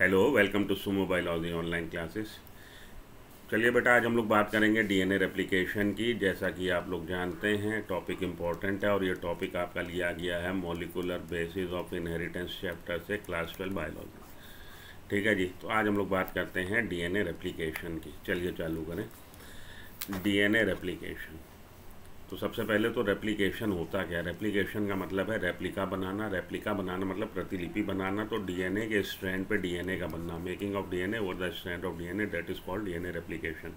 Hello, welcome to Sumo biology online classes. चलिए बेटा, आज हम लोग बात करेंगे डीएनए रेप्लिकेशन की। जैसा कि आप लोग जानते हैं, टॉपिक इम्पोर्टेंट है और ये टॉपिक आपका लिया गया है molecular basis of inheritance chapter से, क्लास 12 बायोलॉजी। ठीक है जी। तो आज हम लोग बात करते हैं डीएनए रेप्लिकेशन की। चलिए चालू करें। DNA replication. तो सबसे पहले तो रेप्लिकेशन होता क्या है? रेप्लिकेशन का मतलब है रेप्लिका बनाना। रेप्लिका बनाना मतलब प्रतिलिपि बनाना। तो डीएनए के स्ट्रैंड पे डीएनए का बनना, मेकिंग ऑफ डीएनए और the strand of DNA, that is called DNA replication.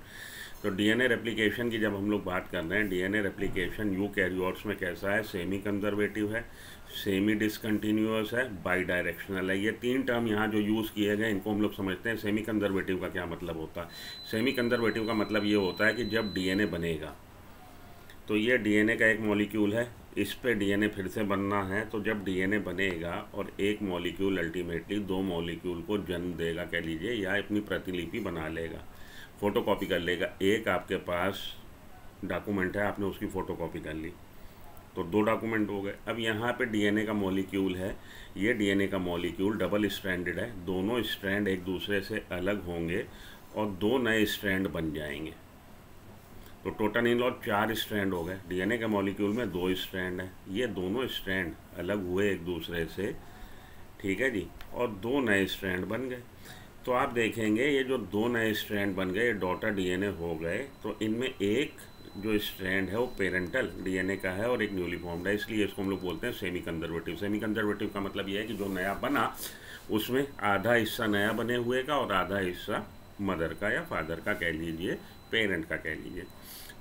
तो डीएनए रेप्लिकेशन की जब हम लोग बात कर रहे हैं, डीएनए रेप्लिकेशन यूकैरियोट्स में कैसा है? सेमी कंजर्वेटिव है, सेमी डिसकंटिन्यूअस है, बाई डायरेक्शनल है। ये तीन टर्म यहाँ जो यूज़ किए गए इनको हम लोग समझते हैं। सेमी कंजर्वेटिव का क्या मतलब होता है? सेमी कंजर्वेटिव का मतलब ये होता है कि जब डीएनए बनेगा तो ये डीएनए का एक मॉलिक्यूल है, इस पे डीएनए फिर से बनना है। तो जब डीएनए बनेगा और एक मॉलिक्यूल अल्टीमेटली दो मॉलिक्यूल को जन्म देगा कह लीजिए, या अपनी प्रतिलिपि बना लेगा, फ़ोटोकॉपी कर लेगा। एक आपके पास डॉक्यूमेंट है, आपने उसकी फ़ोटोकॉपी कर ली, तो दो डॉक्यूमेंट हो गए। अब यहाँ पे डीएनए का मॉलिक्यूल है, ये डीएनए का मॉलिक्यूल डबल स्ट्रैंडेड है, दोनों स्ट्रैंड एक दूसरे से अलग होंगे और दो नए स्ट्रैंड बन जाएंगे। तो टोटल इन और 4 स्ट्रैंड हो गए। डीएनए के मॉलिक्यूल में 2 स्ट्रैंड हैं, ये दोनों स्ट्रैंड अलग हुए एक दूसरे से, ठीक है जी, और 2 नए स्ट्रैंड बन गए। तो आप देखेंगे ये जो 2 नए स्ट्रैंड बन गए, डॉटर डीएनए हो गए। तो इनमें एक जो स्ट्रैंड है वो पेरेंटल डीएनए का है और एक न्यूली फॉर्म्ड है, इसलिए इसको हम लोग बोलते हैं सेमी कंजर्वेटिव। सेमी कंजर्वेटिव का मतलब ये है कि जो नया बना उसमें आधा हिस्सा नया बने हुए का और आधा हिस्सा मदर का या फादर का कह लीजिए, पेरेंट का कह लीजिए।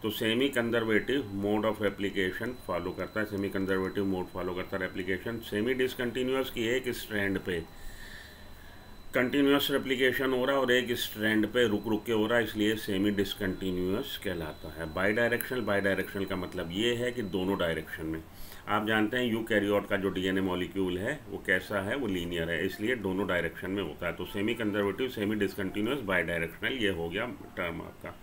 तो semi conservative mode of application follow करता है, सेमी कंजर्वेटिव मोड फॉलो करता है रेप्लिकेशन। सेमी डिसकंटिन्यूअस की एक स्ट्रैंड पे कंटिन्यूअस रेप्लिकेशन हो रहा है और एक स्ट्रैंड पे रुक रुक के हो रहा है, इसलिए सेमी डिसकंटिन्यूअस कहलाता है। बाई डायरेक्शनल, बाई डायरेक्शनल का मतलब ये है कि दोनों डायरेक्शन में। आप जानते हैं यूकैरियोट का जो डीएनए मॉलिक्यूल है वो कैसा है? वो लीनियर है, इसलिए दोनों डायरेक्शन में होता है। तो semi conservative, semi discontinuous, by directional, ये हो गया टर्म आपका।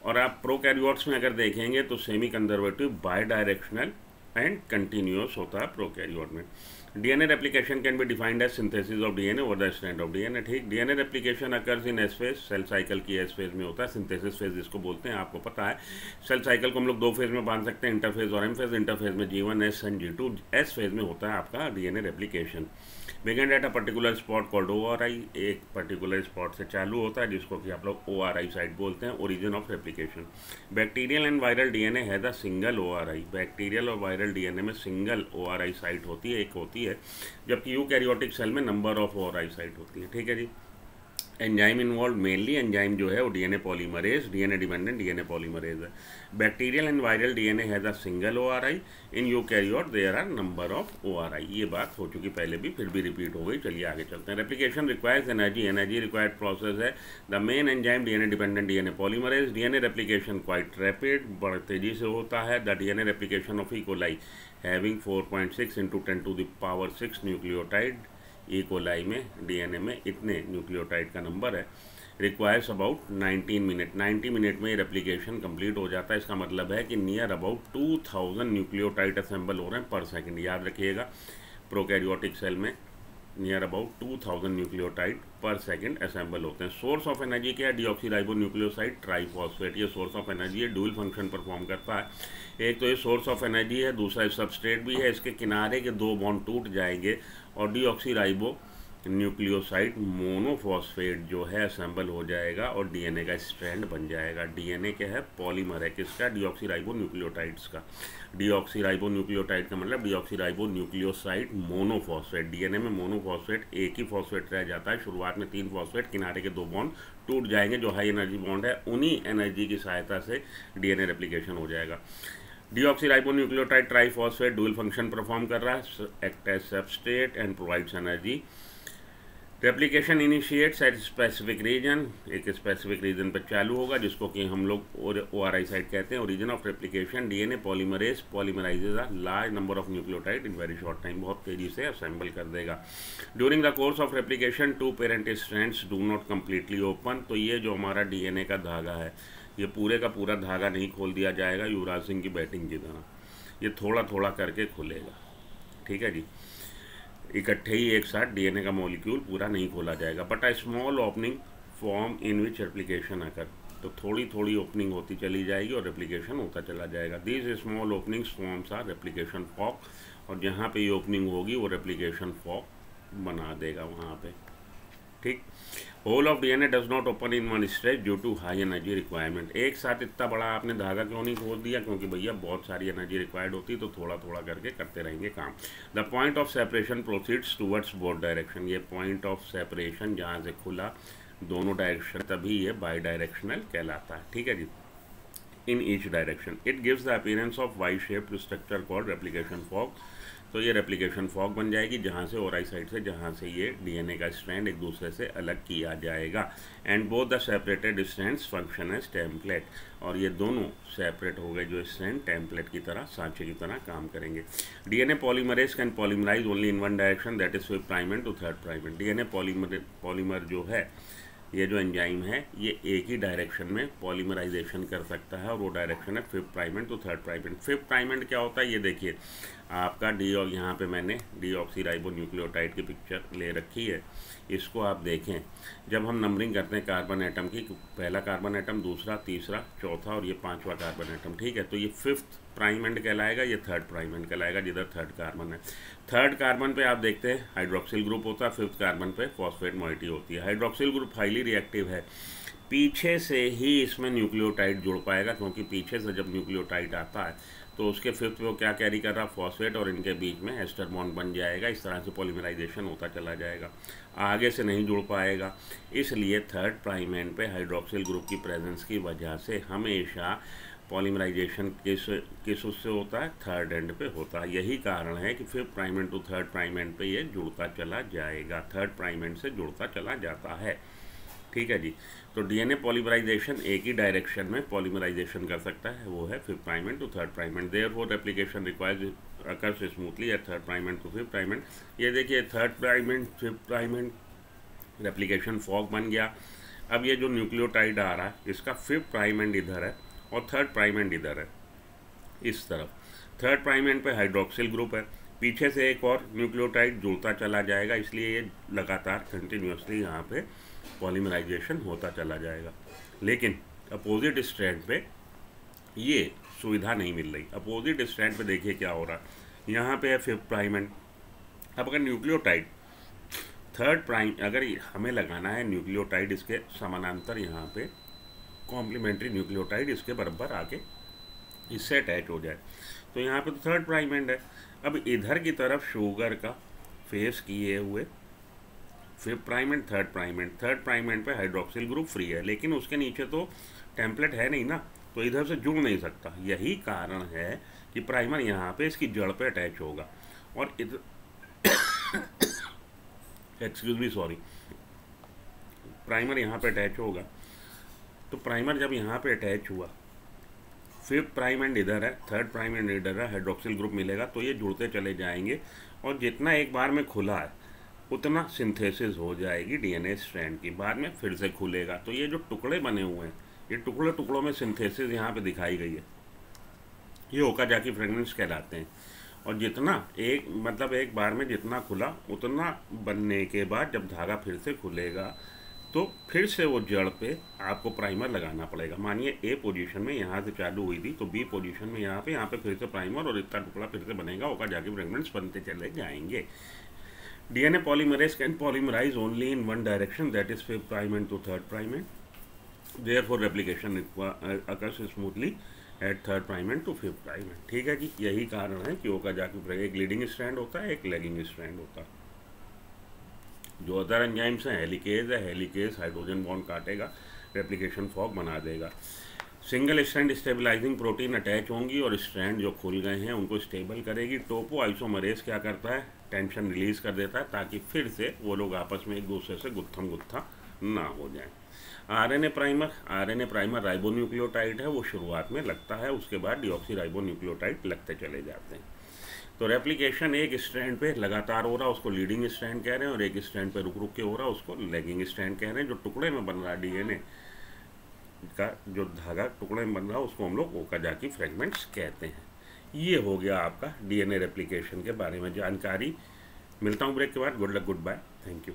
और आप प्रोकैरियोट्स में अगर देखेंगे तो semi conservative, bi directional and continuous होता है प्रोकैरियोट में। DNA replication can be defined as synthesis of DNA और द स्ट्रैंड ऑफ डीएनए। ठीक, DNA replication occurs in S phase, cell cycle की एस फेज में होता है। सिंथेसिस फेज जिसको बोलते हैं आपको पता है। सेल साइकिल को हम लोग 2 फेज में बांध सकते हैं, इंटरफेज और एम फेज। इंटरफेज में G1, S and G2। S phase में होता है आपका DNA replication. Begin at a particular spot called ORI, एक पर्टिकुलर स्पॉट से चालू होता है जिसको कि आप लोग ORI साइट बोलते हैं, origin of replication. Bacterial and viral DNA है द सिंगल ORI। बैक्टीरियल और वायरल डीएनए में सिंगल ORI साइट होती है, एक होती है, जबकि यूकैरियोटिक सेल में नंबर ऑफ ORI साइट होती है। ठीक है जी। एंजाइम इन्वॉल्व, मेनली एंजाइम जो है वो DNA polymerase, DNA dependent DNA polymerase है। Bacterial and viral DNA has a single ORI, in eukaryote there are number of ORI। ये बात हो चुकी पहले भी, फिर भी रिपीट हो गई। चलिए आगे चलते हैं। Replication requires energy, energy required process है। The main enzyme DNA dependent DNA polymerase. DNA replication quite rapid, बड़े तेजी से होता है। The DNA replication of E coli having 4.6 × 10⁶ nucleotide, E coli में डीएनए में इतने न्यूक्लियोटाइड का नंबर है, रिक्वायर्स अबाउट 19 मिनट। 90 मिनट में रेप्लिकेशन कंप्लीट हो जाता है। इसका मतलब है कि नियर अबाउट 2000 न्यूक्लियोटाइड असेंबल हो रहे हैं पर सेकंड। याद रखिएगा, प्रोकैरियोटिक सेल में नियर अबाउट 2000 न्यूक्लियोटाइड पर सेकंड असेंबल होते हैं। सोर्स ऑफ एनर्जी क्या है? डीऑक्सीराइबो न्यूक्लियोसाइड ट्राइफॉस्फेट, ये सोर्स ऑफ एनर्जी है, ड्यूल फंक्शन परफॉर्म करता है। एक तो ये सोर्स ऑफ एनर्जी है, दूसरा सबस्ट्रेट भी है। इसके किनारे के 2 बॉन्ड टूट जाएंगे और डीऑक्सीराइबो न्यूक्लियोसाइड मोनोफॉस्फेट जो है असेंबल हो जाएगा और डीएनए का स्ट्रैंड बन जाएगा। डीएनए क्या है? पॉलीमर है, किसका? डीऑक्सीराइबो न्यूक्लियोटाइड्स का। डीऑक्सीराइबो न्यूक्लियोटाइड का मतलब डीऑक्सीराइबो न्यूक्लियोसाइड मोनोफॉस्फेट। डीएनए में मोनोफॉस्फेट, एक ही फॉस्फेट रह जाता है, शुरुआत में 3 फॉस्फेट, किनारे के 2 बॉन्ड टूट जाएंगे जो हाई एनर्जी बॉन्ड है, उन्हीं एनर्जी की सहायता से डीएनए रेप्लिकेशन हो जाएगा। Deoxyribonucleotide triphosphate dual function perform कर रहा है, act as substrate and provides energy. Replication initiates at specific region, एक स्पेसिफिक रीजन पर चालू होगा जिसको कि हम लोग ORI साइट कहते हैं, origin of replication. DNA polymerase polymerizes a large number of nucleotide in very short time, बहुत तेजी से असेंबल कर देगा। During the course of replication 2 parent strands do not completely open. तो ये जो हमारा डीएनए का धागा है, ये पूरे का पूरा धागा नहीं खोल दिया जाएगा युवराज सिंह की बैटिंग की तरह, ये थोड़ा थोड़ा करके खुलेगा। ठीक है जी। इकट्ठे ही एक साथ डीएनए का मॉलिक्यूल पूरा नहीं खोला जाएगा, but a small opening form in which replication occur, तो थोड़ी थोड़ी ओपनिंग होती चली जाएगी और रेप्लिकेशन होता चला जाएगा। These small openings forms are replication fork, और जहाँ पे ये ओपनिंग होगी वो रेप्लिकेशन फॉर्क बना देगा वहाँ पे, ठीक। Whole of DNA does not open in one stretch due to high energy requirement. एक साथ इतना बड़ा आपने धागा क्यों नहीं खोल दिया, क्योंकि भैया बहुत सारी एनर्जी रिक्वायर्ड होती, तो थोड़ा थोड़ा करके करते रहेंगे काम। The point of separation proceeds towards both direction, ये पॉइंट ऑफ सेपरेशन जहाँ से खुला दोनों डायरेक्शन, तभी ये बाई डायरेक्शनल कहलाता है, ठीक है जी। In each direction it gives the appearance of Y shaped structure called replication fork, तो ये रेप्लिकेशन फॉर्क बन जाएगी जहाँ से ओराई साइड से, जहाँ से ये डीएनए का स्ट्रैंड एक दूसरे से अलग किया जाएगा। And both the separated strands function as template, और ये दोनों सेपरेट हो गए जो स्ट्रैंड टेम्पलेट की तरह, सांचे की तरह काम करेंगे। DNA polymerase can polymerise only in one direction, that is 5' prime to 3rd prime. DNA polymer जो है, ये जो एंजाइम है, ये एक ही डायरेक्शन में पॉलीमराइजेशन कर सकता है, और वो डायरेक्शन है 5th prime to 3rd prime. 5th prime क्या होता है, ये देखिए आपका और यहाँ पे मैंने डीऑक्सीराइबो न्यूक्लियोटाइड की पिक्चर ले रखी है। इसको आप देखें, जब हम नंबरिंग करते हैं कार्बन एटम की, पहला कार्बन एटम, दूसरा, तीसरा, चौथा और ये 5वां कार्बन एटम, ठीक है, तो ये 5th प्राइम एंड कहलाएगा, ये 3rd प्राइम एंड कहलाएगा, जिधर 3rd कार्बन है। 3rd कार्बन पे आप देखते हैं हाइड्रोक्सिल ग्रुप होता है, 5th कार्बन पे फॉस्फेट मॉइटी होती है। हाइड्रोक्सिल ग्रुप हाईली रिएक्टिव है, पीछे से ही इसमें न्यूक्लियोटाइड जुड़ पाएगा, क्योंकि पीछे से जब न्यूक्लियोटाइड आता है तो उसके 5th पे वो क्या कैरी कर रहा, फॉस्फेट, और इनके बीच में एस्टर बॉन्ड बन जाएगा। इस तरह से पॉलीमराइजेशन होता चला जाएगा, आगे से नहीं जुड़ पाएगा। इसलिए 3rd प्राइम एंड पे हाइड्रोक्सिल ग्रुप की प्रेजेंस की वजह से हमेशा पॉलीमराइजेशन किस उससे होता है, 3rd एंड पे होता है। यही कारण है कि 5th prime end to 3rd prime end पे ये जुड़ता चला जाएगा, 3rd प्राइम एंड से जुड़ता चला जाता है, ठीक है जी। तो डीएनए पॉलीमराइजेशन एक ही डायरेक्शन में पॉलीमराइजेशन कर सकता है, वो है 5th prime end to 3rd prime end. Therefore replication requires occurs smoothly at 3rd prime end to 5th prime end. ये देखिए 3rd prime end 5th prime end replication fork बन गया। अब ये जो न्यूक्लियोटाइड आ रहा है, इसका 5th प्राइम एंड इधर है और 3rd प्राइम एंड इधर है, इस तरफ। 3rd प्राइम एंड पे हाइड्रोक्सिल ग्रुप है, पीछे से एक और न्यूक्लियोटाइड जुड़ता चला जाएगा, इसलिए ये लगातार कंटिन्यूसली यहाँ पे पॉलीमराइजेशन होता चला जाएगा। लेकिन अपोजिट स्ट्रैंड पे ये सुविधा नहीं मिल रही। अपोजिट स्ट्रैंड पे देखिए क्या हो रहा है, यहाँ पे है 5th प्राइम एंड। अब अगर न्यूक्लियोटाइड 3rd प्राइम, अगर हमें लगाना है न्यूक्लियोटाइड इसके समानांतर, यहाँ पे कॉम्प्लीमेंट्री न्यूक्लियोटाइड इसके बराबर आके इससे अटैच हो जाए, तो यहाँ पे तो 3rd प्राइम एंड है। अब इधर की तरफ शुगर का फेस किए हुए 5th prime and 3rd prime and, 3rd prime end पे हाइड्रोक्सिल ग्रुप फ्री है, लेकिन उसके नीचे तो टेम्पलेट है नहीं ना, तो इधर से जुड़ नहीं सकता। यही कारण है कि प्राइमर यहाँ पे इसकी जड़ पे अटैच होगा, और इधर एक्सक्यूज मी सॉरी, प्राइमर यहाँ पे अटैच होगा। तो प्राइमर जब यहाँ पे अटैच हुआ, 5th प्राइम एंड इधर है, 3rd प्राइम एंड इधर है, हाइड्रोक्सिल ग्रुप मिलेगा, तो ये जुड़ते चले जाएंगे, और जितना एक बार में खुला है उतना सिंथेसिस हो जाएगी डीएनए स्ट्रैंड की, बाद में फिर से खुलेगा। तो ये जो टुकड़े बने हुए हैं, ये टुकड़े टुकड़ों में सिंथेसिस यहाँ पे दिखाई गई है, ये ओकाजाकी फ्रेगमेंट्स कहलाते हैं। और जितना एक बार में जितना खुला, उतना बनने के बाद जब धागा फिर से खुलेगा तो फिर से वो जड़ पे आपको प्राइमर लगाना पड़ेगा। मानिए ए पोजीशन में यहाँ से चालू हुई थी, तो बी पोजीशन में यहाँ पे फिर से प्राइमर, और इतना टुकड़ा फिर से बनेगा, ओकाजाकी फ्रेगमेंट्स बनते चले जाएंगे। DNA polymerase can polymerize only in one direction, that is 5th prime end to 3rd prime end. Therefore replication occurs smoothly at 3rd prime end to 5th prime end. ठीक है जी, यही कारण है कि Okazaki एक लीडिंग स्ट्रैंड होता है, एक लैगिंग स्ट्रैंड होता है। जो अदर एंजाइम्स हैं, हेलिकेज है, हेलिकेज हाइड्रोजन बॉन्ड काटेगा, रेप्लिकेशन फॉर्क बना देगा। Single strand stabilising protein attach होंगी और स्ट्रैंड जो खुल गए हैं उनको स्टेबल करेगी। टोपो आइसोमरेज क्या करता है, टेंशन रिलीज कर देता है, ताकि फिर से वो लोग आपस में एक दूसरे से गुत्थम गुत्था ना हो जाए। आरएनए प्राइमर राइबोन्यूक्लियोटाइड है, वो शुरुआत में लगता है, उसके बाद डीऑक्सीराइबोन्यूक्लियोटाइड लगते चले जाते हैं। तो रेप्लिकेशन एक स्ट्रैंड पे लगातार हो रहा है, उसको लीडिंग स्ट्रैंड कह रहे हैं, और एक स्ट्रैंड पे रुक रुक के हो रहा है, उसको लैगिंग स्ट्रैंड कह रहे हैं। जो टुकड़े में बन रहा है डीएनए का, जो धागा टुकड़े में बन रहा है, उसको हम लोग ओकाजाकी फ्रेगमेंट्स कहते हैं। ये हो गया आपका डीएनए रेप्लिकेशन के बारे में जानकारी। मिलता हूँ ब्रेक के बाद। Good luck, goodbye, thank you.